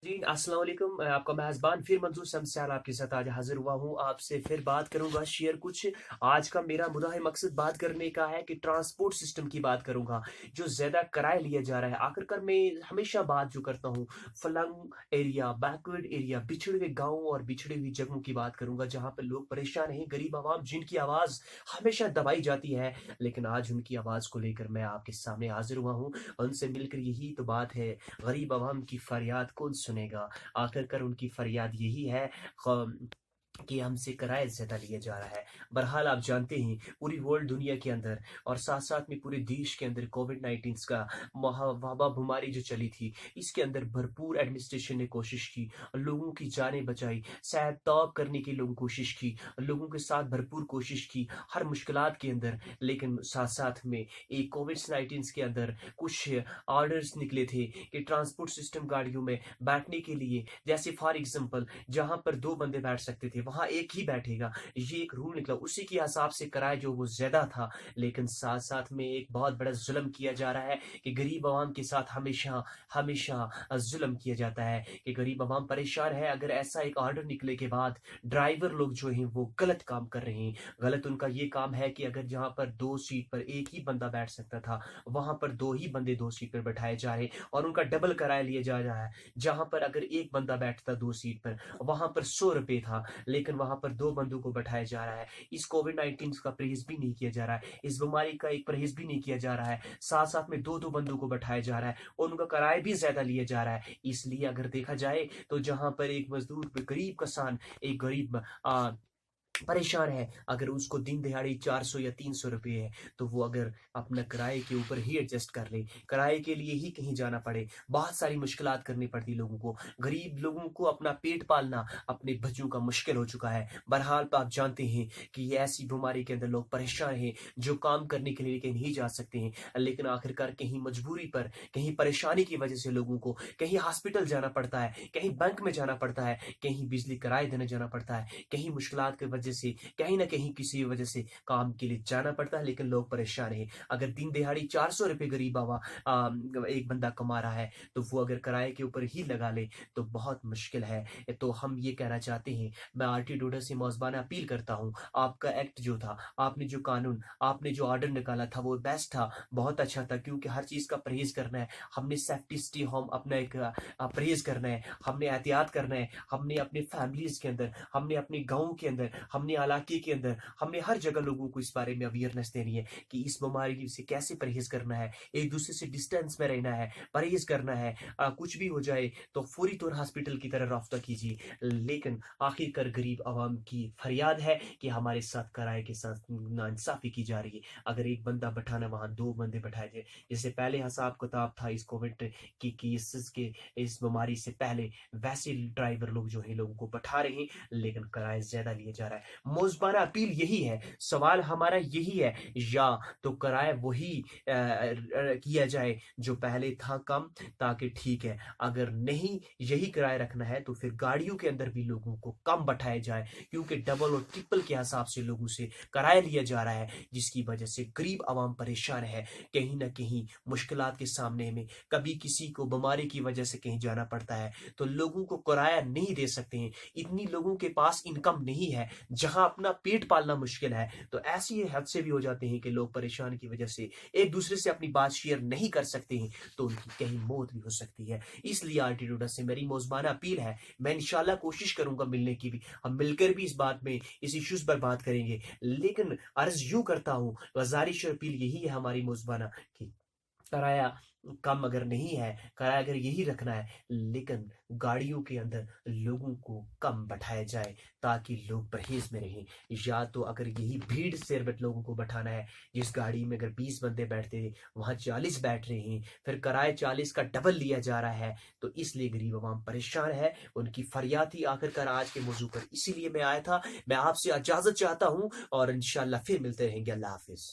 जी, अस्सलाम वालेकुम। मैं आपका मेज़बान फिर मंजूर शमशाल आपके साथ आज हाज़िर हुआ हूँ। आपसे फिर बात करूँगा शेयर कुछ। आज का मेरा मुद्दा है, मकसद बात करने का है कि ट्रांसपोर्ट सिस्टम की बात करूँगा, जो ज़्यादा किराया लिया जा रहा है। आखिरकार मैं हमेशा बात जो करता हूँ, फ्लंग एरिया, बैकवर्ड एरिया, बिछड़े हुए गाँव और बिछड़ी हुई जगहों की बात करूँगा, जहाँ पे लोग परेशान हैं, गरीब आवाम जिनकी आवाज़ हमेशा दबाई जाती है। लेकिन आज उनकी आवाज़ को लेकर मैं आपके सामने हाज़िर हुआ हूँ। उनसे मिलकर यही तो बात है, गरीब आवाम की फरियाद कौन सुनेगा? आखिरकार उनकी फरियाद यही है कि हमसे किराया ज़्यादा लिया जा रहा है। बहरहाल आप जानते हैं, पूरी वर्ल्ड दुनिया के अंदर और साथ-साथ में पूरे देश के अंदर कोविड-19 का वबा बीमारी जो चली थी, इसके अंदर भरपूर एडमिनिस्ट्रेशन ने कोशिश की, लोगों की जानें बचाई, सेहत-तौब करने की लोगों कोशिश की, लोगों के साथ भरपूर कोशिश की, हर मुश्किलात के अंदर। लेकिन साथ-साथ में एक कोविड-19 के अंदर कुछ ऑर्डर्स निकले थे कि ट्रांसपोर्ट सिस्टम गाड़ियों में बैठने के लिए, जैसे फॉर एग्ज़ाम्पल जहाँ पर 2 बंदे बैठ सकते थे, वहाँ 1 ही बैठेगा। ये एक रूल निकला, उसी के हिसाब से किराया जो वो ज़्यादा था, लेकिन साथ-साथ में एक बहुत बड़ा ज़ुल्म किया जा रहा है कि गरीब आवाम के साथ हमेशा हमेशा ज़ुल्म किया जाता है कि गरीब आवाम परेशान है। अगर ऐसा एक ऑर्डर निकले के बाद ड्राइवर लोग जो हैं, वो गलत काम कर रहे हैं। गलत उनका ये काम है कि अगर जहाँ पर 2 सीट पर 1 ही बंदा बैठ सकता था, वहाँ पर 2 ही बंदे 2 सीट पर बैठाए जा रहे हैं और उनका डबल किराया लिया जा रहा है। जहाँ पर अगर 1 बंदा बैठता 2 सीट पर, वहाँ पर ₹100 था, लेकिन वहाँ पर 2 बंदों को बैठाया जा रहा है। इस कोविड-19 का परहेज़ भी नहीं किया जा रहा है, इस बीमारी का एक परहेज़ भी नहीं किया जा रहा है। साथ-साथ में 2-2 बंदों को बैठाया जा रहा है और उनका किराया भी ज़्यादा लिया जा रहा है। इसलिए अगर देखा जाए, तो जहाँ पर एक मज़दूर, गरीब किसान, एक गरीब परेशान है, अगर उसको दिन दिहाड़ी 400 या ₹300 है, तो वो अगर अपना किराए के ऊपर ही एडजस्ट कर ले, किराए के लिए ही कहीं जाना पड़े, बहुत सारी मुश्किलात करनी पड़ती लोगों को। गरीब लोगों को अपना पेट पालना अपने बच्चों का मुश्किल हो चुका है। बहरहाल आप जानते हैं कि ये ऐसी बीमारी के अंदर लोग परेशान हैं, जो काम करने के लिए कहीं नहीं जा सकते हैं, लेकिन आखिरकार कहीं मजबूरी पर, कहीं परेशानी की वजह से लोगों को कहीं हॉस्पिटल जाना पड़ता है, कहीं बैंक में जाना पड़ता है, कहीं बिजली किराए देने जाना पड़ता है, कहीं मुश्किलात की वजह से, कहीं न कहीं किसी वजह से काम के लिए जाना पड़ता है, लेकिन लोग परेशान हैं। अगर दिन दिहाड़ी ₹400 गरीब एक बंदा कमा रहा है, तो वो अगर किराए के ऊपर ही लगा ले, तो बहुत मुश्किल है। तो हम ये कहना चाहते हैं, मैं आरटी डोडा से मौज़बाना अपील करता हूँ, आपका एक्ट जो था, आपने जो कानून, आपने जो ऑर्डर निकाला था, वो बेस्ट था, बहुत अच्छा था, क्योंकि हर चीज़ का परहेज़ करना है। हमने सेफ्टी स्टे होम अपना एक परहेज़ करना है, हमने एहतियात करना है, हमने अपनी फैमिलीज़ के अंदर, हमने अपने गाँव के अंदर, हमने इलाके के अंदर, हमने हर जगह लोगों को इस बारे में अवेयरनेस देनी है कि इस बीमारी से कैसे परहेज़ करना है, एक-दूसरे से डिस्टेंस में रहना है, परहेज़ करना है। कुछ भी हो जाए तो फौरी तौर हॉस्पिटल की तरफ राब्ता कीजिए। लेकिन आखिरकार गरीब आवाम की फरियाद है कि हमारे साथ किराए के साथ नाइंसाफ़ी की जा रही है। अगर 1 बंदा बैठाना, वहाँ 2 बंदे बैठाए जाए। जैसे पहले हिसाब-किताब था इस कोविड की केसेज़ के, इस बीमारी से पहले, वैसे ड्राइवर लोग जो हैं लोगों को बैठा रहे हैं, लेकिन किराया ज़्यादा लिया जा रहा है। मुज़बाना अपील यही है, सवाल हमारा यही है, या तो किराया वही किया जाए जो पहले था कम, ताकि ठीक है। अगर नहीं यही किराया रखना है, तो फिर गाड़ियों के अंदर भी लोगों को कम बैठाया जाए, क्योंकि डबल और ट्रिपल के हिसाब से लोगों से किराया लिया जा रहा है, जिसकी वजह से गरीब आवाम परेशान है। कहीं न कहीं मुश्किलात के सामने में, कभी किसी को बीमारी की वजह से कहीं जाना पड़ता है, तो लोगों को किराया नहीं दे सकते हैं। इतनी लोगों के पास इनकम नहीं है, जहाँ अपना पेट पालना मुश्किल है, तो ऐसी हादसे भी हो जाते हैं कि लोग परेशान की वजह से एक दूसरे से अपनी बात शेयर नहीं कर सकते हैं, तो उनकी कहीं मौत भी हो सकती है। इसलिए आरटी डोडा से मेरी मौज़बाना अपील है, मैं इंशाल्लाह कोशिश करूंगा मिलने की भी, हम मिलकर भी इस बात में, इस इश्यूज पर बात करेंगे। लेकिन अर्ज यूं करता हूँ, गुजारिश और अपील यही है हमारी मौज़बाना कि किराया कम अगर नहीं है, किराया अगर यही रखना है, लेकिन गाड़ियों के अंदर लोगों को कम बैठाया जाए, ताकि लोग परहेज़ में रहें। या तो अगर यही भीड़ से लोगों को बैठाना है, जिस गाड़ी में अगर 20 बंदे बैठते थे, वहाँ 40 बैठ रहे हैं, फिर किराया 40 का डबल लिया जा रहा है, तो इसलिए गरीब अवाम परेशान है। उनकी फरियाद थी आखिरकार आज के मौजू पर, इसीलिए मैं आया था। मैं आपसे इजाज़त चाहता हूँ और इंशाअल्लाह फिर मिलते रहेंगे। अल्लाह हाफ़िज़।